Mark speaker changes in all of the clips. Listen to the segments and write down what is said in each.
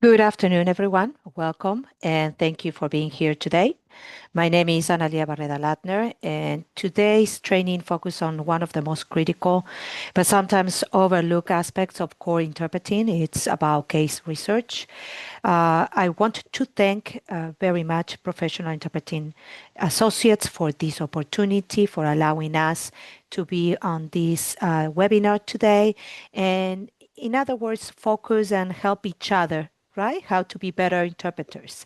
Speaker 1: Good afternoon, everyone. Welcome, and thank you for being here today. My name is Analia Barreda-Latner, and today's training focuses on one of the most critical but sometimes overlooked aspects of core interpreting. It's about case research. I want to thank very much Professional Interpreting Associates for this opportunity, for allowing us to be on this webinar today, and in other words, focus and help each other, right? How to be better interpreters.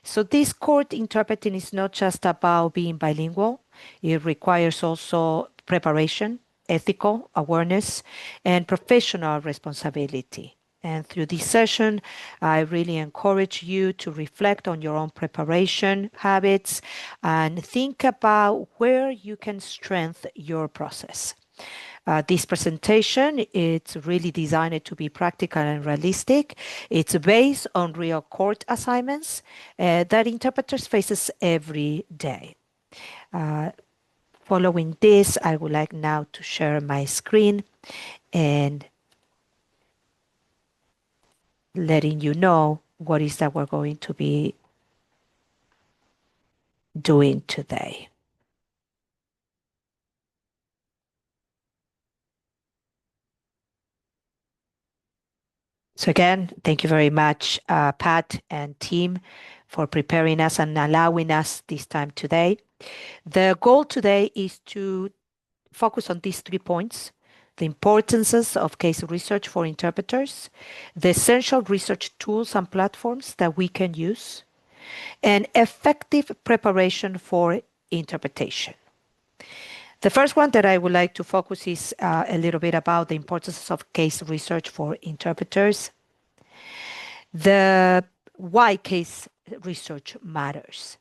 Speaker 1: So this court interpreting is not just about being bilingual. It requires also preparation, ethical awareness, and professional responsibility. And through this session, I really encourage you to reflect on your own preparation habits and think about where you can strengthen your process. This presentation, it's really designed to be practical and realistic. It's based on real court assignments that interpreters faces every day. Following this, I would like now to share my screen and letting you know what is that we're going to be doing today. So again, thank you very much, Pat and team, for preparing us and allowing us this time today. The goal today is to focus on these 3 points: the importances of case research for interpreters, the essential research tools and platforms that we can use, and effective preparation for interpretation. The first one that I would like to focus is a little bit about the importance of case research for interpreters. The why case research matters,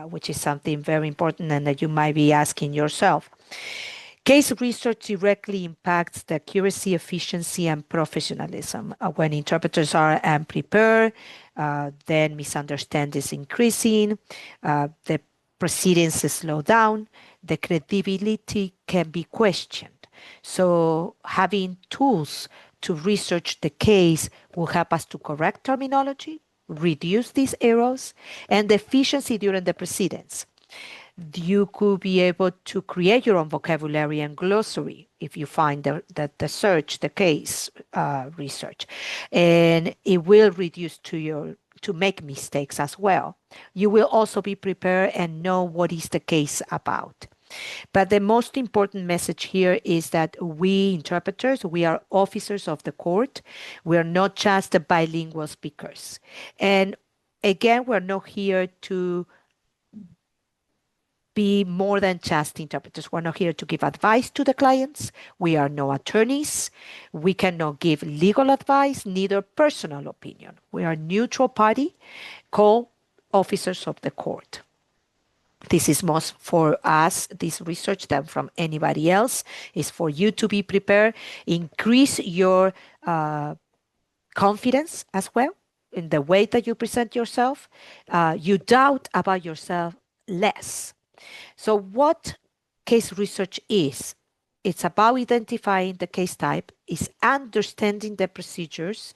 Speaker 1: which is something very important and that you might be asking yourself. Case research directly impacts the accuracy, efficiency, and professionalism. When interpreters are unprepared, then misunderstanding is increasing, the proceedings slow down, the credibility can be questioned. So having tools to research the case will help us to correct terminology, reduce these errors, and the efficiency during the proceedings. You could be able to create your own vocabulary and glossary if you find the search, the case research, and it will reduce to make mistakes as well. You will also be prepared and know what is the case about. But the most important message here is that we interpreters, we are officers of the court. We are not just the bilingual speakers. And again, we're not here to be more than just interpreters. We're not here to give advice to the clients. We are no attorneys. We cannot give legal advice, neither personal opinion. We are a neutral party called officers of the court. This is most for us, this research, than from anybody else. Is for you to be prepared, increase your confidence as well in the way that you present yourself. You doubt about yourself less. So what case research is, it's about identifying the case type, is understanding the procedures,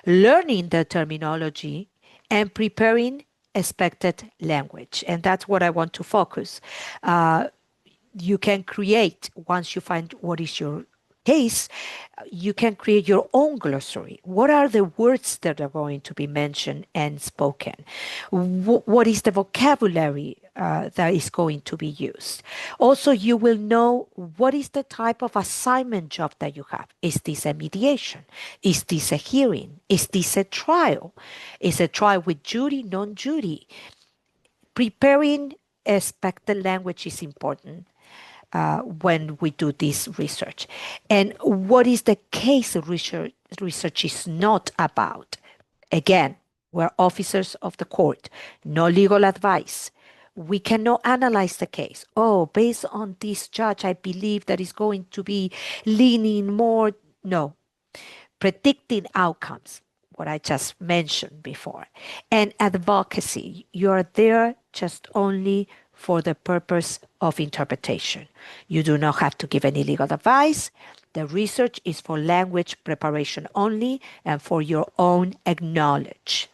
Speaker 1: learning the terminology, and preparing expected language. And that's what I want to focus. You can create, once you find what is your case, you can create your own glossary. What are the words that are going to be mentioned and spoken? What is the vocabulary that is going to be used? Also, you will know what is the type of assignment job that you have. Is this a mediation? Is this a hearing? Is this a trial? Is a trial with jury, non-jury? Preparing expected language is important when we do this research. And what is the case research is not about? Again, we're officers of the court, no legal advice. We cannot analyze the case. Oh, based on this judge, I believe that is going to be leaning more. No. Predicting outcomes, what I just mentioned before. And advocacy, you're there just only for the purpose of interpretation. You do not have to give any legal advice. The research is for language preparation only and for your own knowledge.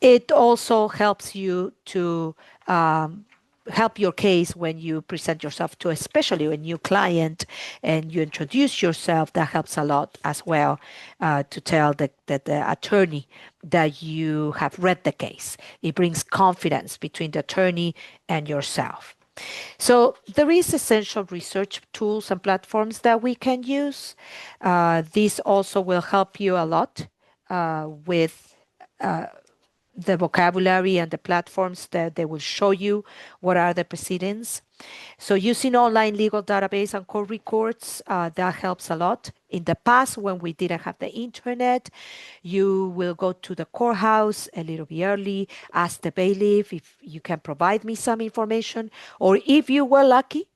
Speaker 1: It also helps you to help your case when you present yourself to especially a new client and you introduce yourself. That helps a lot as well, to tell the attorney that you have read the case. It brings confidence between the attorney and yourself. So there is essential research tools and platforms that we can use. This also will help you a lot with the vocabulary and the platforms that they will show you what are the proceedings. So using online legal database and court records, that helps a lot. In the past, when we didn't have the internet, you will go to the courthouse a little bit early, ask the bailiff if you can provide me some information, or if you were lucky,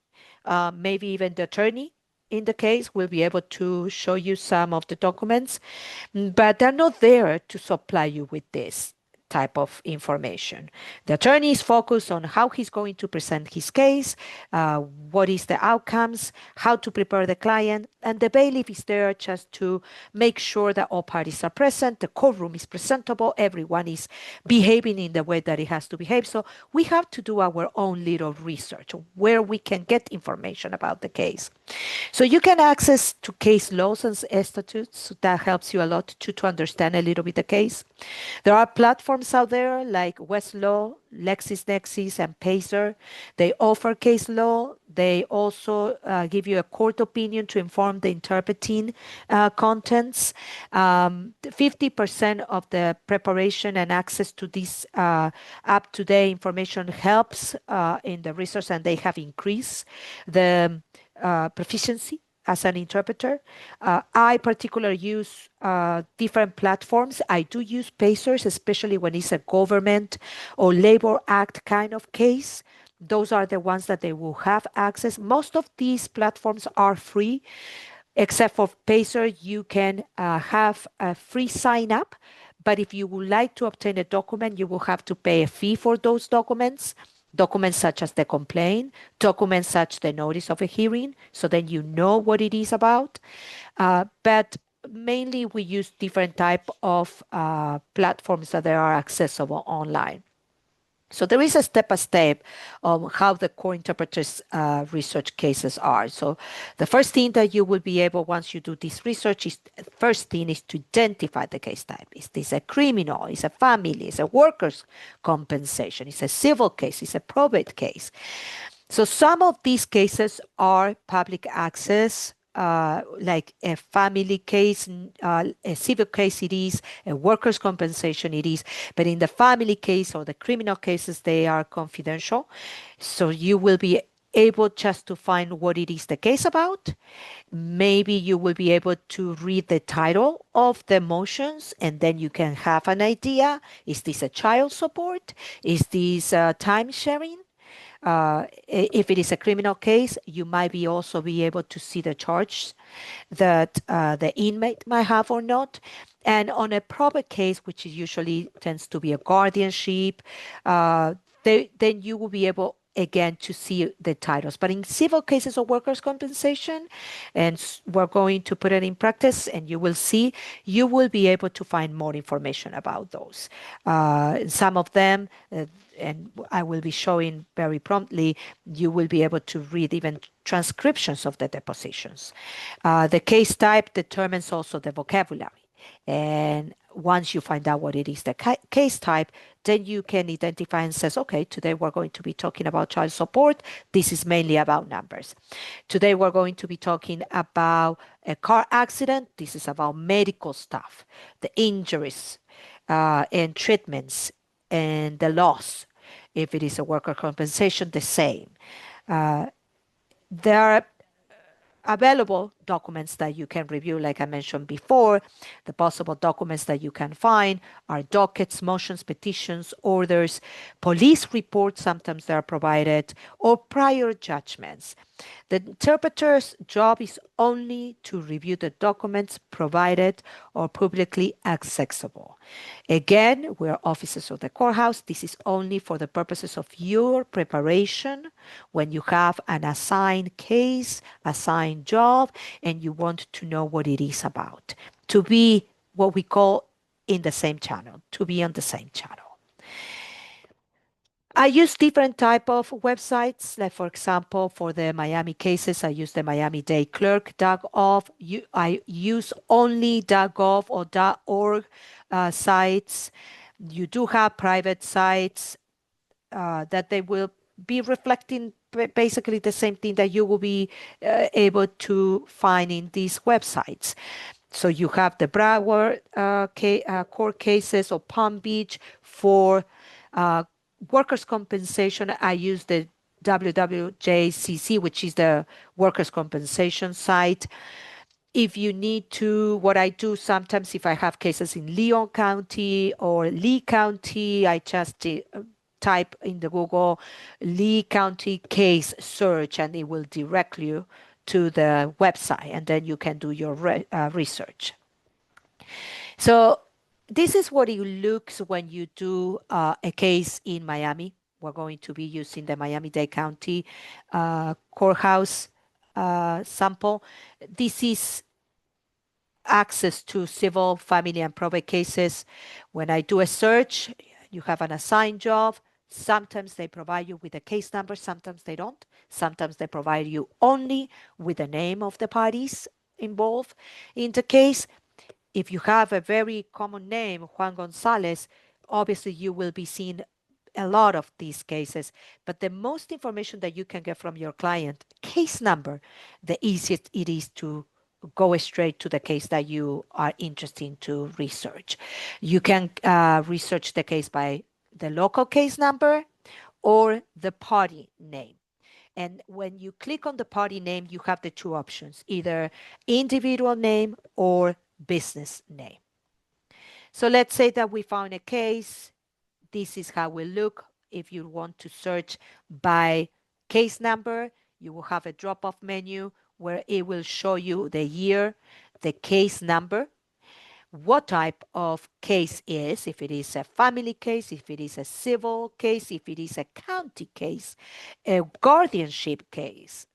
Speaker 1: maybe even the attorney in the case will be able to show you some of the documents, but they're not there to supply you with this type of information. The attorney is focused on how he's going to present his case, what is the outcomes, how to prepare the client, and the bailiff is there just to make sure that all parties are present, the courtroom is presentable, everyone is behaving in the way that it has to behave. So we have to do our own little research where we can get information about the case. So you can access to case laws and statutes. That helps you a lot to understand a little bit the case. There are platforms out there like Westlaw, LexisNexis, and Pacer. They offer case law. They also give you a court opinion to inform the interpreting contents. 50% of the preparation and access to this up-to-date information helps in the research, and they have increased the proficiency as an interpreter. I particularly use different platforms. I do use Pacers, especially when it's a government or Labor Act kind of case. Those are the ones that they will have access. Most of these platforms are free, except for Pacer. You can have a free sign up, but if you would like to obtain a document, you will have to pay a fee for those documents. Documents such as the complaint, documents such as the notice of a hearing, so then you know what it is about. But mainly we use different type of platforms that are accessible online. So there is a step-by-step on how the court interpreters research cases are. So the first thing that you will be able, once you do this research, is first thing is to identify the case type. Is this a criminal? Is a family? Is a workers' compensation? Is a civil case? Is a probate case? So some of these cases are public access, like a family case, a civil case it is, a workers' compensation it is, but in the family case or the criminal cases, they are confidential. So you will be able just to find what it is the case about. Maybe you will be able to read the title of the motions and then you can have an idea. Is this a child support? Is this time sharing? If it is a criminal case, you might be also be able to see the charge that the inmate might have or not. And on a probate case, which usually tends to be a guardianship, then you will be able again to see the titles. But in civil cases of workers' compensation, and we're going to put it in practice and you will see, you will be able to find more information about those. Some of them, and I will be showing very promptly, you will be able to read even transcriptions of the depositions. The case type determines also the vocabulary. And once you find out what it is, the case type, then you can identify and says, okay, today we're going to be talking about child support. This is mainly about numbers. Today we're going to be talking about a car accident. This is about medical stuff, the injuries and treatments and the loss. If it is a worker compensation, the same. They are available documents that you can review, like I mentioned before. The possible documents that you can find are dockets, motions, petitions, orders, police reports, sometimes they are provided, or prior judgments. The interpreter's job is only to review the documents provided or publicly accessible. Again, we are officers of the courthouse. This is only for the purposes of your preparation when you have an assigned case, assigned job, and you want to know what it is about. To be what we call in the same channel, to be on the same channel. I use different type of websites. Like for example, for the Miami cases, I use the Miami-Dade Clerk.gov. I use only .gov or .org sites. You do have private sites that they will be reflecting basically the same thing that you will be able to find in these websites. So you have the Broward court cases or Palm Beach for workers' compensation. I use the WWJCC, which is the workers' compensation site. If you need to, what I do sometimes, if I have cases in Leon County or Lee County, I just type in the Google Lee County case search and it will direct you to the website and then you can do your research. So this is what it looks when you do a case in Miami. We're going to be using the Miami-Dade County courthouse sample. This is access to civil, family, and probate cases. When I do a search, you have an assigned job. Sometimes they provide you with a case number, sometimes they don't. Sometimes they provide you only with the name of the parties involved in the case. If you have a very common name, Juan Gonzalez, obviously you will be seeing a lot of these cases. But the most information that you can get from your client, case number, the easiest it is to go straight to the case that you are interested in to research. You can research the case by the local case number or the party name. And when you click on the party name, you have the two options, either individual name or business name. So let's say that we found a case. This is how we look. If you want to search by case number, you will have a drop-off menu where it will show you the year, the case number, what type of case is, if it is a family case, if it is a civil case, if it is a county case, a guardianship case.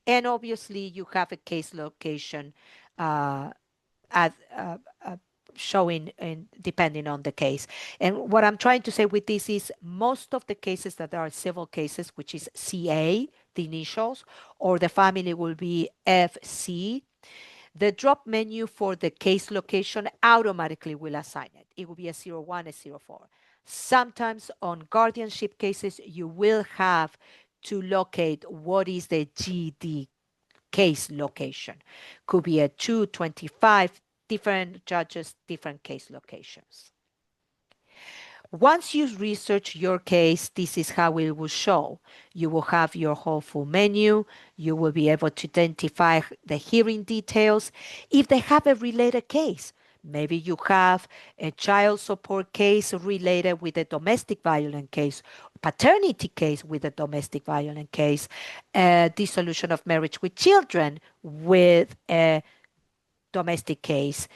Speaker 1: And obviously you have a case location as showing in depending on the case. And what I'm trying to say with this is most of the cases that are civil cases, which is CA, the initials, or the family will be FC, the drop menu for the case location automatically will assign it. It will be a 01, a 04. Sometimes on guardianship cases, you will have to locate what is the GD case location. Could be a 225, different judges, different case locations. Once you research your case, this is how it will show. You will have your whole full menu. You will be able to identify the hearing details. If they have a related case, maybe you have a child support case related with a domestic violence case, paternity case with a domestic violence case, dissolution of marriage with children with a domestic case.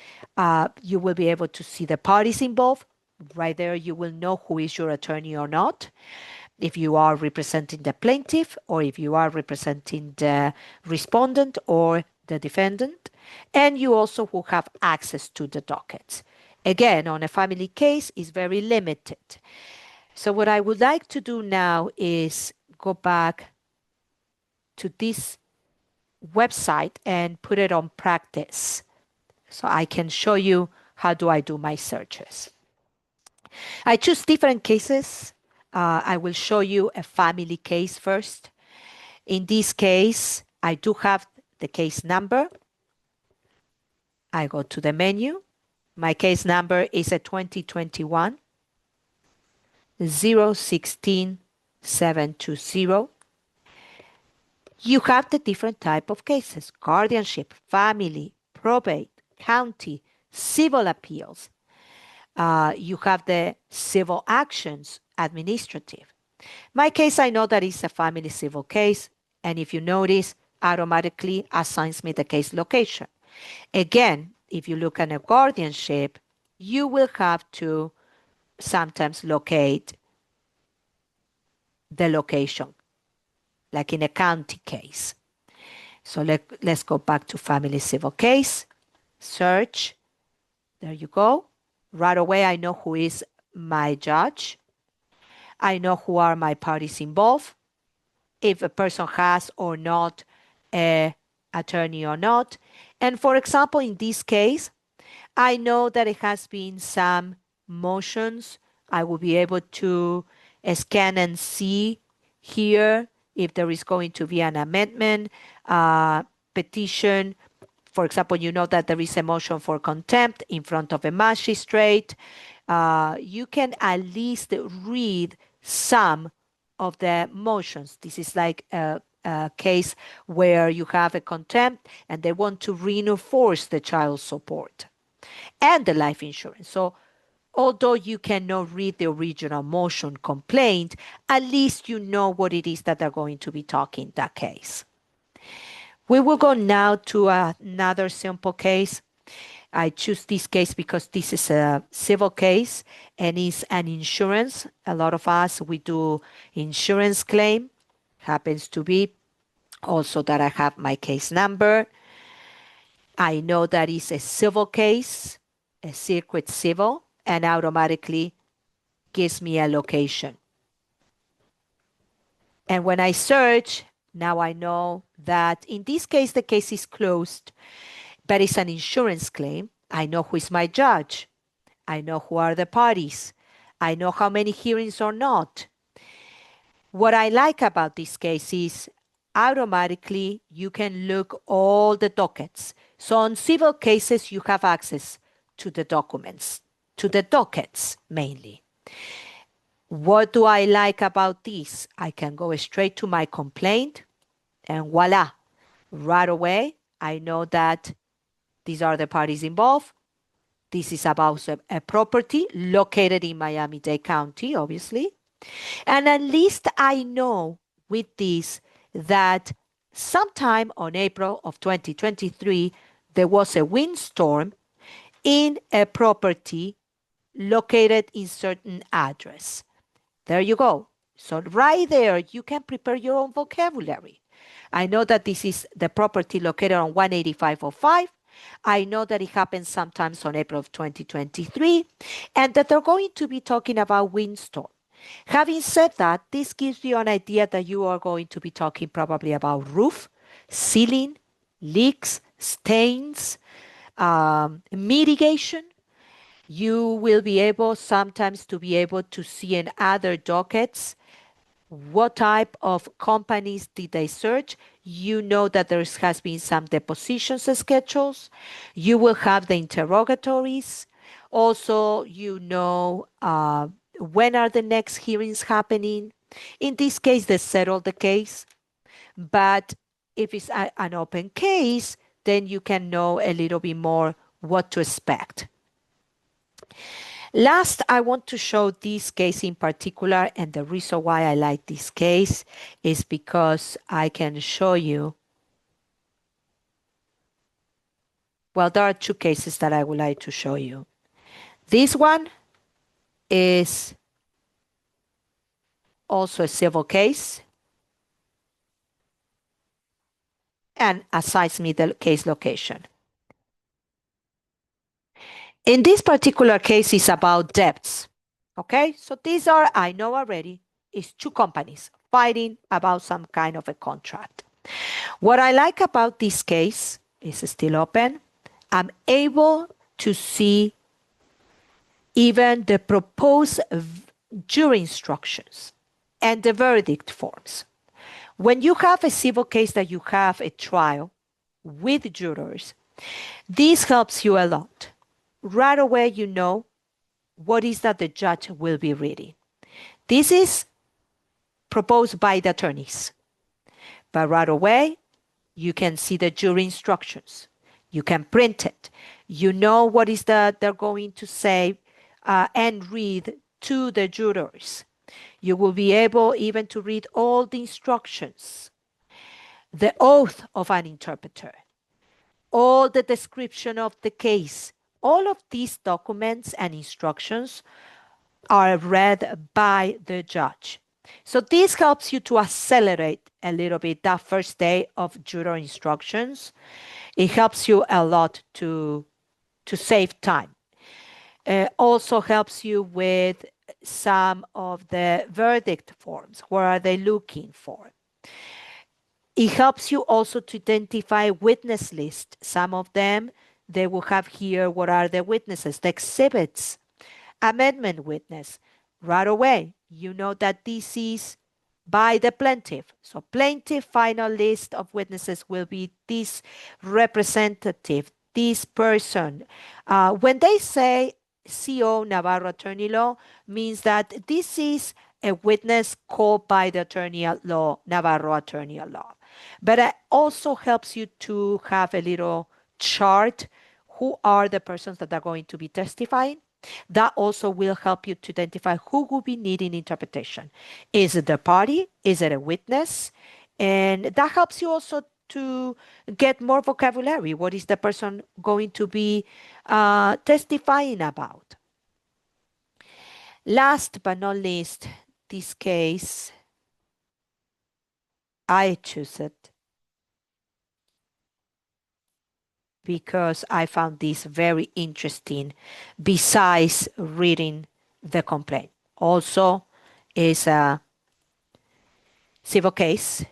Speaker 1: You will be able to see the parties involved. Right there, you will know who is your attorney or not. If you are representing the plaintiff or if you are representing the respondent or the defendant. And you also will have access to the dockets. Again, on a family case, is very limited. So what I would like to do now is go back to this website and put it on practice so I can show you how do I do my searches. I choose different cases. I will show you a family case first. In this case, I do have the case number. I go to the menu. My case number is a 2021 016 720. You have the different type of cases: guardianship, family, probate, county, civil appeals. You have the civil actions, administrative. My case, I know that it's a family civil case, and if you notice, automatically assigns me the case location. Again, if you look at a guardianship, you will have to sometimes locate the location, like in a county case. So let's go back to family civil case, search, there you go. Right away, I know who is my judge. I know who are my parties involved, if a person has or not a attorney or not. And for example, in this case, I know that it has been some motions. I will be able to scan and see here if there is going to be an amendment, petition. For example, you know that there is a motion for contempt in front of a magistrate. You can at least read some of the motions. This is like a case where you have a contempt and they want to reinforce the child support and the life insurance. So although you cannot read the original motion complaint, at least you know what it is that they're going to be talking in that case. We will go now to another simple case. I choose this case because this is a civil case and it's an insurance. A lot of us, we do insurance claim. Happens to be also that I have my case number. I know that it's a civil case, a circuit civil, and automatically gives me a location. And when I search, now I know that in this case, the case is closed, but it's an insurance claim. I know who is my judge. I know who are the parties. I know how many hearings or not. What I like about this case is automatically you can look all the dockets. So on civil cases, you have access to the documents, to the dockets mainly. What do I like about this? I can go straight to my complaint and voila, right away, I know that these are the parties involved. This is about a property located in Miami-Dade County, obviously. And at least I know with this that sometime on April of 2023, there was a windstorm in a property located in certain address. There you go. So right there, you can prepare your own vocabulary. I know that this is the property located on 18505. I know that it happens sometimes on April of 2023, and that they're going to be talking about windstorm. Having said that, this gives you an idea that you are going to be talking probably about roof, ceiling, leaks, stains, mitigation. You will be able sometimes to be able to see in other dockets what type of companies did they search. You know that there has been some depositions schedules. You will have the interrogatories. Also, you know when are the next hearings happening. In this case, they settled the case. But if it's an open case, then you can know a little bit more what to expect. Last, I want to show this case in particular, and the reason why I like this case is because I can show you. Well, there are two cases that I would like to show you. This one is also a civil case and assigns me the case location. In this particular case, it's about debts. Okay, so these are, I know already, is two companies fighting about some kind of a contract. What I like about this case is still open. I'm able to see even the proposed jury instructions and the verdict forms. When you have a civil case that you have a trial with jurors, this helps you a lot. Right away, you know what is that the judge will be reading. This is proposed by the attorneys. But right away, you can see the jury instructions. You can print it. You know what is that they're going to say and read to the jurors. You will be able even to read all the instructions, the oath of an interpreter, all the description of the case. All of these documents and instructions are read by the judge. So this helps you to accelerate a little bit that first day of juror instructions. It helps you a lot to save time. Also helps you with some of the verdict forms. What are they looking for? It helps you also to identify witness list. Some of them, they will have here what are the witnesses, the exhibits, amendment witness. Right away, you know that this is by the plaintiff. So plaintiff final list of witnesses will be this representative, this person. When they say CO Navarro Attorney Law, means that this is a witness called by the Attorney at Law, Navarro Attorney at Law. But it also helps you to have a little chart. Who are the persons that are going to be testifying? That also will help you to identify who will be needing interpretation. Is it the party? Is it a witness? And that helps you also to get more vocabulary. What is the person going to be testifying about? Last but not least, this case, I choose it because I found this very interesting besides reading the complaint. Also is a civil case.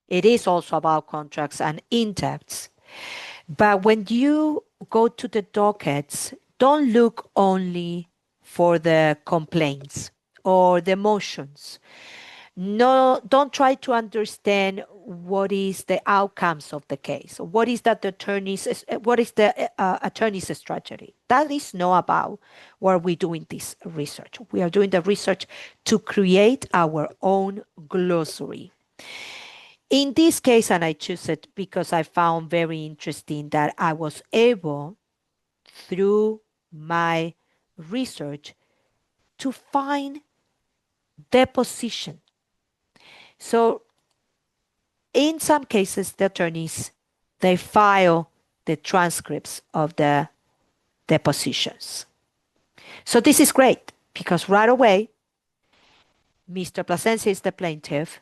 Speaker 1: It is also about contracts and in-depths. But when you go to the dockets, don't look only for the complaints or the motions. No, don't try to understand what is the outcomes of the case. What is that what is the attorney's strategy? That is not about where we're doing this research. We are doing the research to create our own glossary. In this case, and I choose it because I found very interesting that I was able, through my research, to find deposition. So in some cases, the attorneys, they file the transcripts of the depositions. So this is great because right away, Mr. Plasencia is the plaintiff.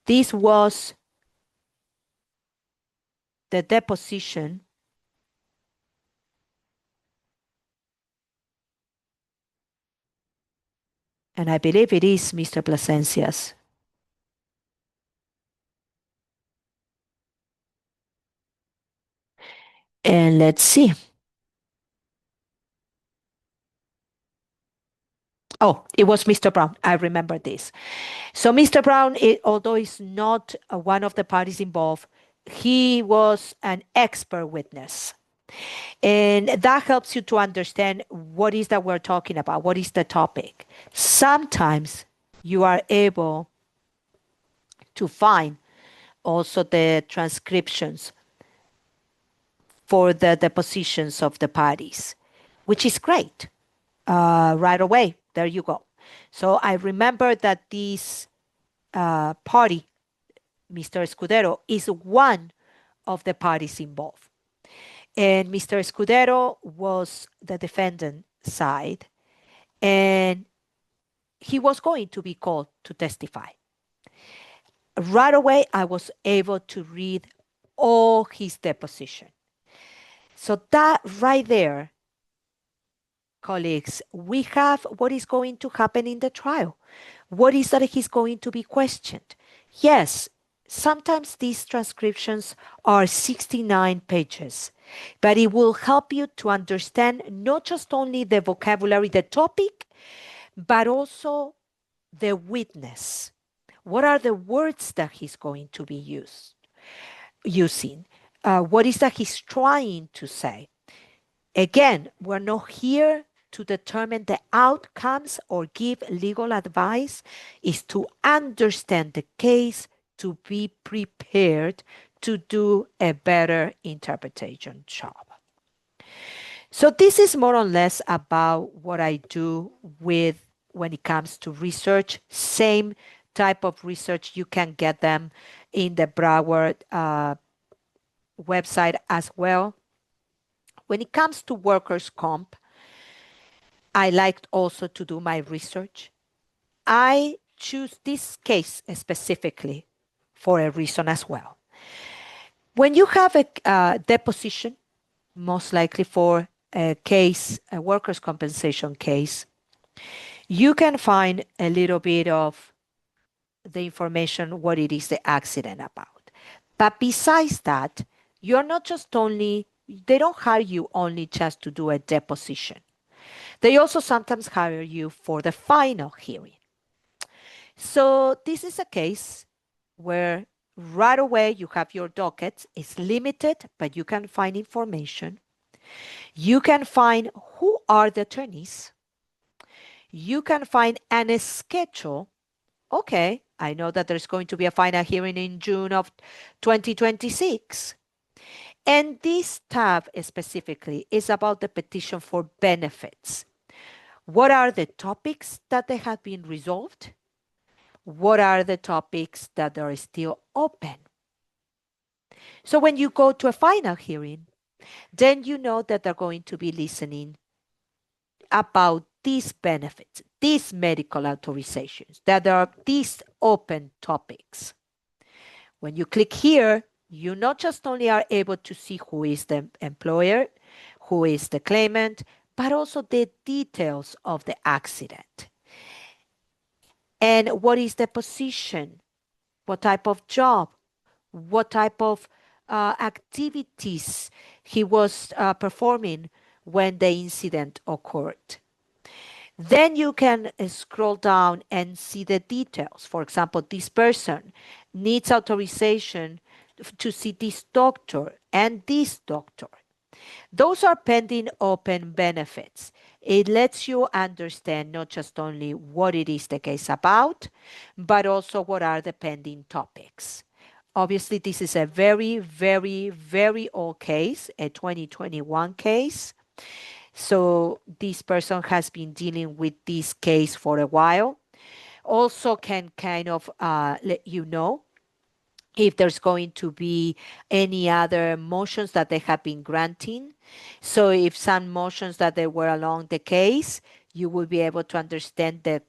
Speaker 1: This was the deposition and I believe it is Mr. Plasencia's. And let's see. Oh, it was Mr. Brown. I remember this. So Mr. Brown, although he's not one of the parties involved, he was an expert witness. And that helps you to understand what is that we're talking about, what is the topic. Sometimes you are able to find also the transcriptions for the depositions of the parties, which is great. Right away, there you go. So I remember that this party, Mr. Escudero, is one of the parties involved. And Mr. Escudero was the defendant side, and he was going to be called to testify. Right away, I was able to read all his deposition. So that right there, colleagues, we have what is going to happen in the trial. What is that he's going to be questioned? Yes, sometimes these transcriptions are 69 pages, but it will help you to understand not just only the vocabulary, the topic, but also the witness. What are the words that he's going to be using? What is that he's trying to say? Again, we're not here to determine the outcomes or give legal advice is to understand the case, to be prepared to do a better interpretation job. So this is more or less about what I do with when it comes to research. Same type of research, you can get them in the Broward website as well. When it comes to workers' comp, I liked also to do my research. I choose this case specifically for a reason as well. When you have a deposition, most likely for a case, a workers' compensation case, you can find a little bit of the information, what it is the accident about. But besides that, you're not just only, they don't hire you only just to do a deposition. They also sometimes hire you for the final hearing. So this is a case where right away you have your docket. It's limited, but you can find information. You can find who are the attorneys. You can find a schedule. Okay, I know that there's going to be a final hearing in June of 2026. And this tab specifically is about the petition for benefits. What are the topics that they have been resolved? What are the topics that are still open? So when you go to a final hearing, then you know that they're going to be listening about these benefits, these medical authorizations, that there are these open topics. When you click here, you not just only are able to see who is the employer, who is the claimant, but also the details of the accident. And what is the position? What type of job? What type of activities he was performing when the incident occurred? Then you can scroll down and see the details. For example, this person needs authorization to see this doctor and this doctor. Those are pending open benefits. It lets you understand not just only what it is the case about, but also what are the pending topics. Obviously, this is a very, very, very old case, a 2021 case. So this person has been dealing with this case for a while. Also can kind of let you know if there's going to be any other motions that they have been granting. So if some motions that they were along the case, you will be able to understand the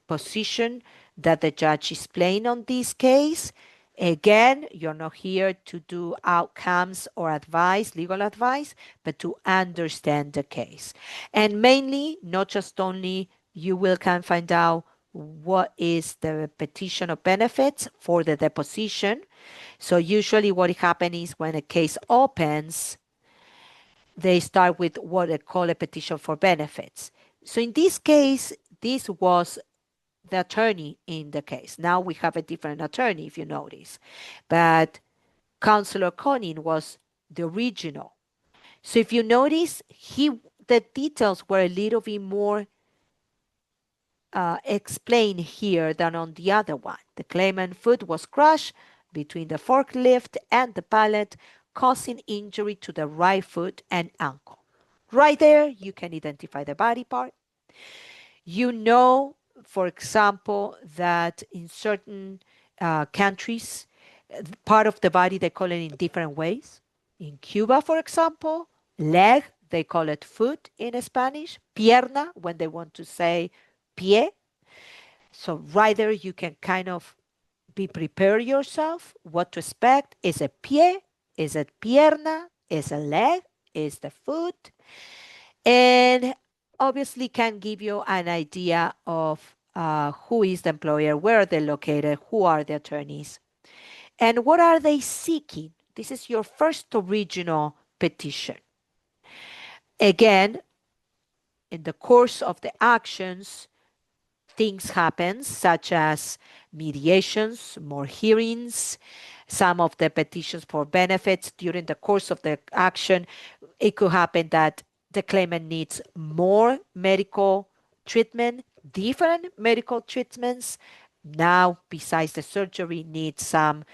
Speaker 1: position that the judge is playing on this case. Again, you're not here to do outcomes or advice, legal advice, but to understand the case. And mainly, not just only you will can find out what is the petition of benefits for the deposition. So usually what happens is when a case opens, they start with what they call a petition for benefits. So in this case, this was the attorney in the case. Now we have a different attorney, if you notice. But Counselor Conin was the original. So if you notice, the details were a little bit more explained here than on the other one. The claimant foot was crushed between the forklift and the pallet, causing injury to the right foot and ankle. Right there, you can identify the body part. You know, for example, that in certain countries, part of the body, they call it in different ways. In Cuba, for example, leg, they call it foot in Spanish. Pierna, when they want to say pie. So right there, you can kind of be prepared yourself what to expect. Is a pie? Is it pierna? Is a leg? Is the foot? And obviously can give you an idea of who is the employer, where are they located, who are the attorneys, and what are they seeking. This is your first original petition. Again, in the course of the actions, things happen such as mediations, more hearings, some of the petitions for benefits during the course of the action. It could happen that the claimant needs more medical treatment, different medical treatments. Now, besides the surgery, needs some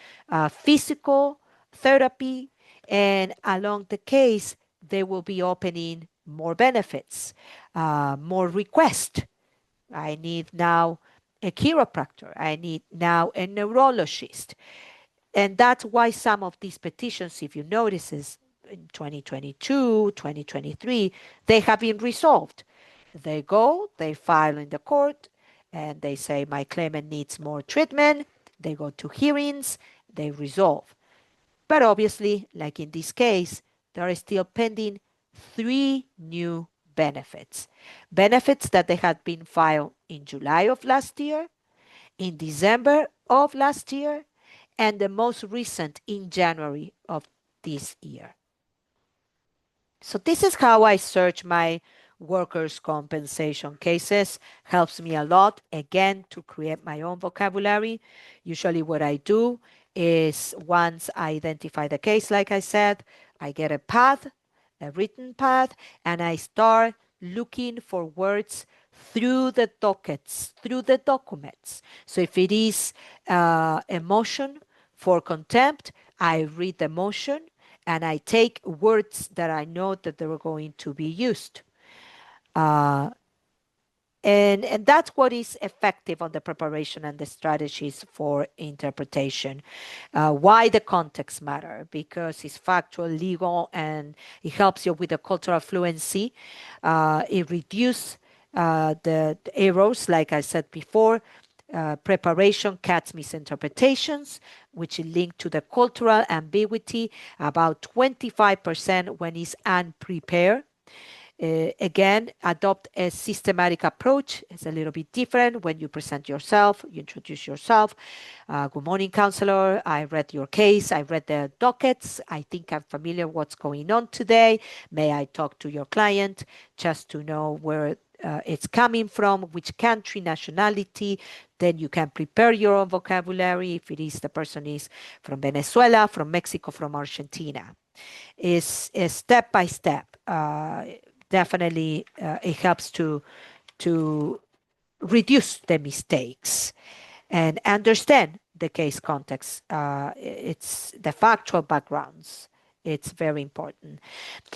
Speaker 1: physical therapy, and along the case, they will be opening more benefits, more requests. I need now a chiropractor. I need now a neurologist. And that's why some of these petitions, if you notice, is in 2022, 2023, they have been resolved. They go, they file in the court, and they say, my claimant needs more treatment. They go to hearings, they resolve. But obviously, like in this case, there are still pending 3 new benefits. Benefits that they had been filed in July of last year, in December of last year, and the most recent in January of this year. So this is how I search my workers' compensation cases. Helps me a lot, again, to create my own vocabulary. Usually what I do is once I identify the case, like I said, I get a path, a written path, and I start looking for words through the dockets, through the documents. So if it is a motion for contempt, I read the motion and I take words that I know that they were going to be used. And that's what is effective on the preparation and the strategies for interpretation. Why the context matter? Because it's factual, legal, and it helps you with the cultural fluency. It reduces the errors, like I said before. Preparation cuts misinterpretations, which is linked to the cultural ambiguity, about 25% when it's unprepared. Again, adopt a systematic approach. It's a little bit different when you present yourself, you introduce yourself. Good morning, counselor. I read your case. I read the dockets. I think I'm familiar what's going on today. May I talk to your client just to know where it's coming from, which country, nationality. Then you can prepare your own vocabulary. If it is the person is from Venezuela, from Mexico, from Argentina. Is step by step. Definitely it helps to reduce the mistakes and understand the case context. It's the factual backgrounds. It's very important.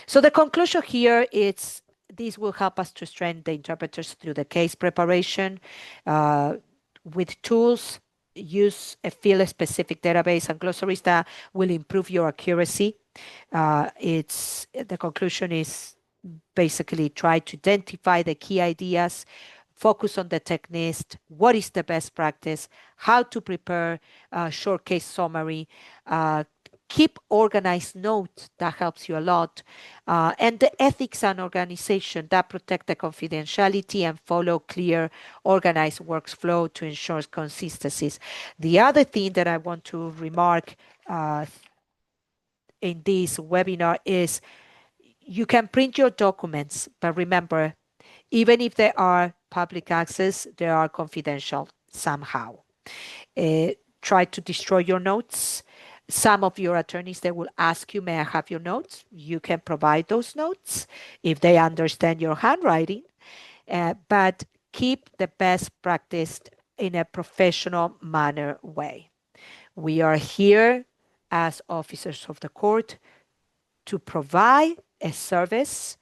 Speaker 1: So the conclusion here is this will help us to strengthen the interpreters through the case preparation with tools. Use a field-specific database and glossaries that will improve your accuracy. The conclusion is basically try to identify the key ideas, focus on the techniques, what is the best practice, how to prepare a short case summary, keep organized notes, that helps you a lot, and the ethics and organization that protect the confidentiality and follow clear, organized workflow to ensure consistencies. The other thing that I want to remark in this webinar is you can print your documents, but remember, even if they are public access, they are confidential somehow. Try to destroy your notes. Some of your attorneys, they will ask you, may I have your notes? You can provide those notes if they understand your handwriting, but keep the best practice in a professional manner way. We are here as officers of the court to provide a service.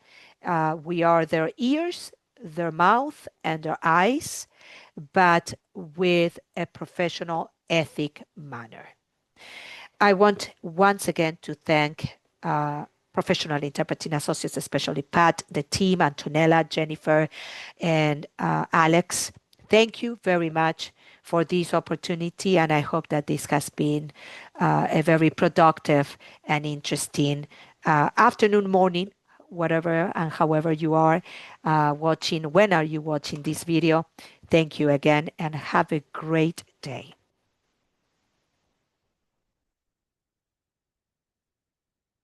Speaker 1: We are their ears, their mouth, and their eyes, but with a professional ethic manner. I want once again to thank Professional Interpreting Associates, especially Pat, the team, Antonella, Jennifer, and Alex. Thank you very much for this opportunity, and I hope that this has been a very productive and interesting afternoon, morning, whatever and however you are watching. When are you watching this video? Thank you again, and have a great day.